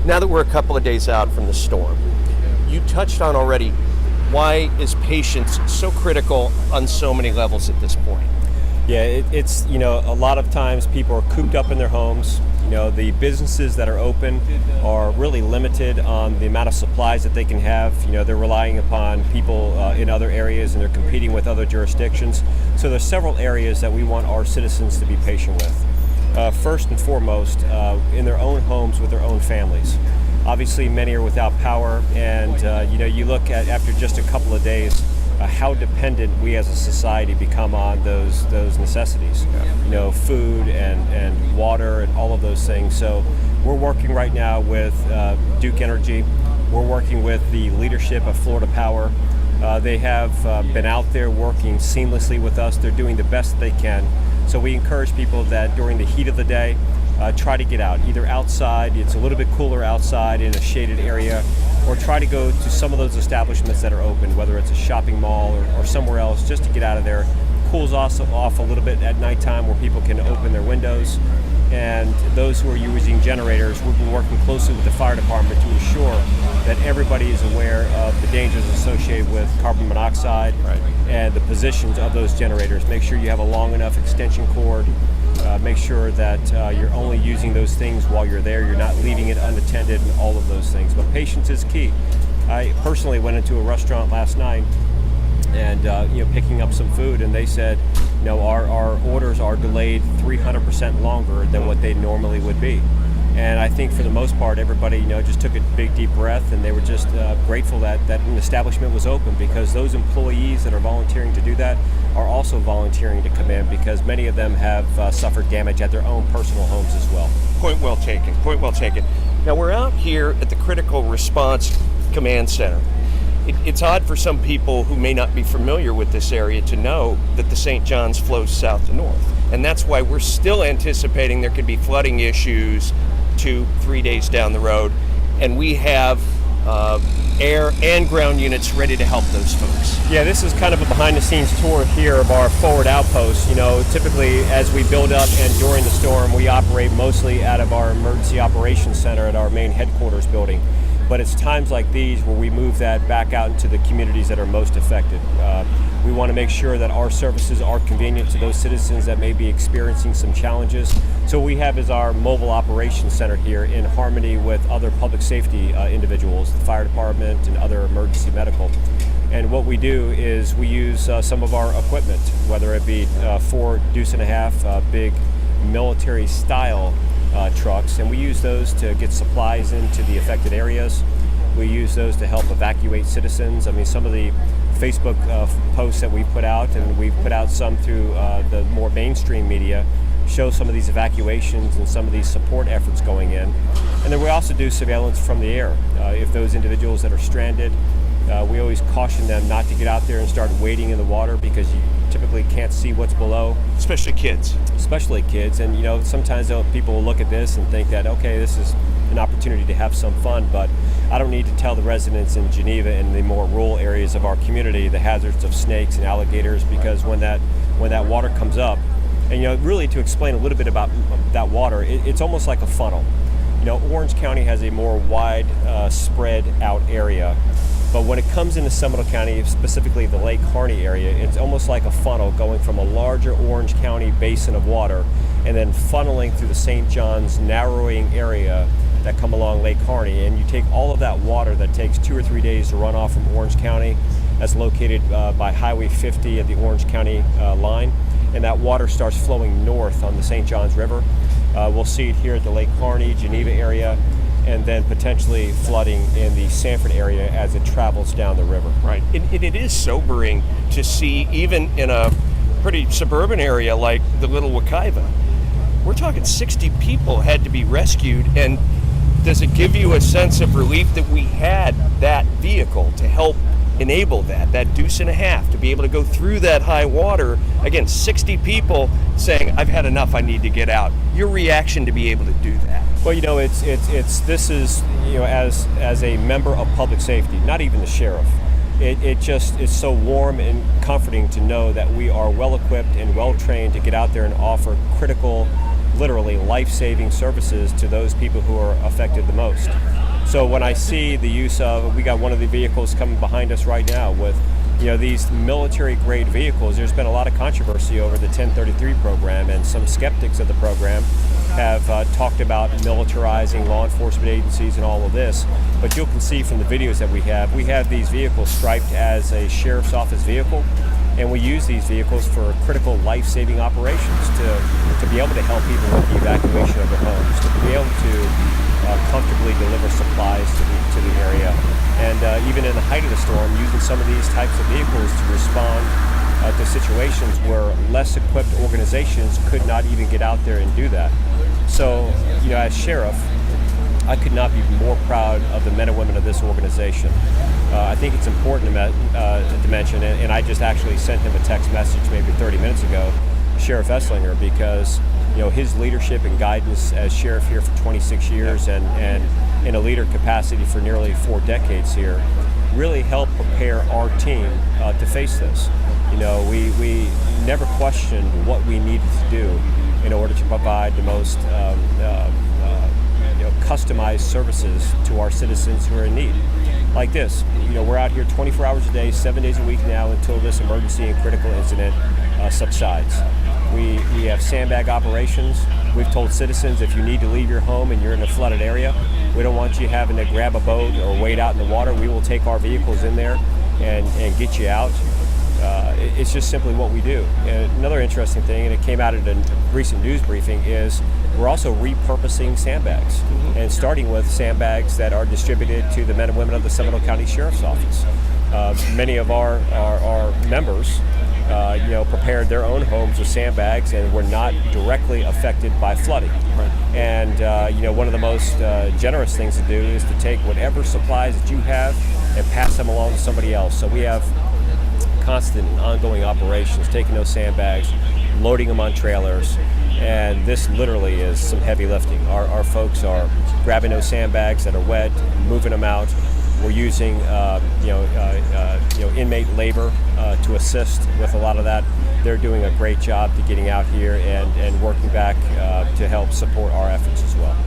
Now that we're a couple of days out from the storm, you touched on already, why is patience so critical on so many levels at this point? Yeah, it's, a lot of times people are cooped up in their homes. The businesses that are open are really limited on the amount of supplies that they can have. They're relying upon people in other areas, and they're competing with other jurisdictions. So there's several areas that we want our citizens to be patient with. First and foremost, in their own homes with their own families. Obviously, many are without power, and you look at, after just a couple of days, how dependent we as a society become on those necessities. Food and water and all of those things. So we're working right now with Duke Energy. We're working with the leadership of Florida Power. They have been out there working seamlessly with us. They're doing the best they can. So we encourage people that during the heat of the day, try to get out, either outside, it's a little bit cooler outside in a shaded area, or try to go to some of those establishments that are open, whether it's a shopping mall or somewhere else, just to get out of there. Cools also off a little bit at nighttime where people can open their windows. And those who are using generators, we've been working closely with the fire department to ensure that everybody is aware of the dangers associated with carbon monoxide and the positions of those generators. Make sure you have a long enough extension cord. Make sure that you're only using those things while you're there. You're not leaving it unattended and all of those things. But patience is key. I personally went into a restaurant last night and picking up some food, and they said, our orders are delayed 300% longer than what they normally would be. And I think for the most part, everybody, just took a big deep breath, and they were just grateful that an establishment was open, because those employees that are volunteering to do that are also volunteering to come in, because many of them have suffered damage at their own personal homes as well. Point well taken, point well taken. Now we're out here at the Critical Response Command Center. It's odd for some people who may not be familiar with this area to know that the St. Johns flows south to north. And that's why we're still anticipating there could be flooding issues 2-3 days down the road. And we have air and ground units ready to help those folks. Yeah, this is kind of a behind-the-scenes tour here of our forward outpost. Typically as we build up and during the storm, we operate mostly out of our emergency operations center at our main headquarters building. But it's times like these where we move that back out into the communities that are most affected. We want to make sure that our services are convenient to those citizens that may be experiencing some challenges. So what we have is our mobile operations center here in harmony with other public safety individuals, the fire department and other emergency medical. And what we do is we use some of our equipment, whether it be 4 deuce-and-a-half big military style trucks, and we use those to get supplies into the affected areas. We use those to help evacuate citizens. I mean, some of the Facebook posts that we put out, and we've put out some through the more mainstream media, show some of these evacuations and some of these support efforts going in. And then we also do surveillance from the air. If those individuals that are stranded, we always caution them not to get out there and start wading in the water, because you typically can't see what's below. Especially kids. And sometimes people will look at this and think that, okay, this is an opportunity to have some fun, but I don't need to tell the residents in Geneva and the more rural areas of our community the hazards of snakes and alligators, because when that water comes up, and really to explain a little bit about that water, it's almost like a funnel. Orange County has a more wide spread out area. But when it comes into Seminole County, specifically the Lake Harney area, it's almost like a funnel going from a larger Orange County basin of water and then funneling through the St. Johns narrowing area that come along Lake Harney. And you take all of that water that takes 2 or 3 days to run off from Orange County, that's located by Highway 50 at the Orange County line, and that water starts flowing north on the St. Johns River. We'll see it here at the Lake Harney, Geneva area, and then potentially flooding in the Sanford area as it travels down the river. Right. It is sobering to see, even in a pretty suburban area like the Little Wekiva. We're talking 60 people had to be rescued, and does it give you a sense of relief that we had that vehicle to help enable that deuce-and-a-half, to be able to go through that high water? Again, 60 people saying, I've had enough, I need to get out. Your reaction to be able to do that? Well, this is, as a member of public safety, not even the sheriff, it just is so warm and comforting to know that we are well equipped and well trained to get out there and offer critical literally life-saving services to those people who are affected the most. So when I see the use of, we got one of the vehicles coming behind us right now with, these military-grade vehicles. There's been a lot of controversy over the 1033 program, and some skeptics of the program have talked about militarizing law enforcement agencies and all of this. But you can see from the videos that we have these vehicles striped as a sheriff's office vehicle, and we use these vehicles for critical life-saving operations to be able to help people with the evacuation of their homes, to be able to comfortably deliver supplies to the area, and even in the height of the storm, using some of these types of vehicles to respond to situations where less equipped organizations could not even get out there and do that. So, as sheriff, I could not be more proud of the men and women of this organization. I think it's important to mention, and I just actually sent him a text message maybe 30 minutes ago, Sheriff Esslinger, because his leadership and guidance as sheriff here for 26 years and in a leader capacity for nearly 4 decades here really helped prepare our team to face this. We never questioned what we needed to do in order to provide the most customized services to our citizens who are in need. Like this, we're out here 24 hours a day, 7 days a week now until this emergency and critical incident subsides. We have sandbag operations. We've told citizens if you need to leave your home and you're in a flooded area, we don't want you having to grab a boat or wade out in the water. We will take our vehicles in there and get you out. It's just simply what we do. And another interesting thing, and it came out at a recent news briefing, is we're also repurposing sandbags, and starting with sandbags that are distributed to the men and women of the Seminole County Sheriff's Office. Many of our members prepared their own homes with sandbags and were not directly affected by flooding. Right. And one of the most generous things to do is to take whatever supplies that you have and pass them along to somebody else. So we have constant and ongoing operations, taking those sandbags, loading them on trailers, and this literally is some heavy lifting. Our folks are grabbing those sandbags that are wet, moving them out. We're using inmate labor to assist with a lot of that. They're doing a great job to getting out here and working back to help support our efforts as well.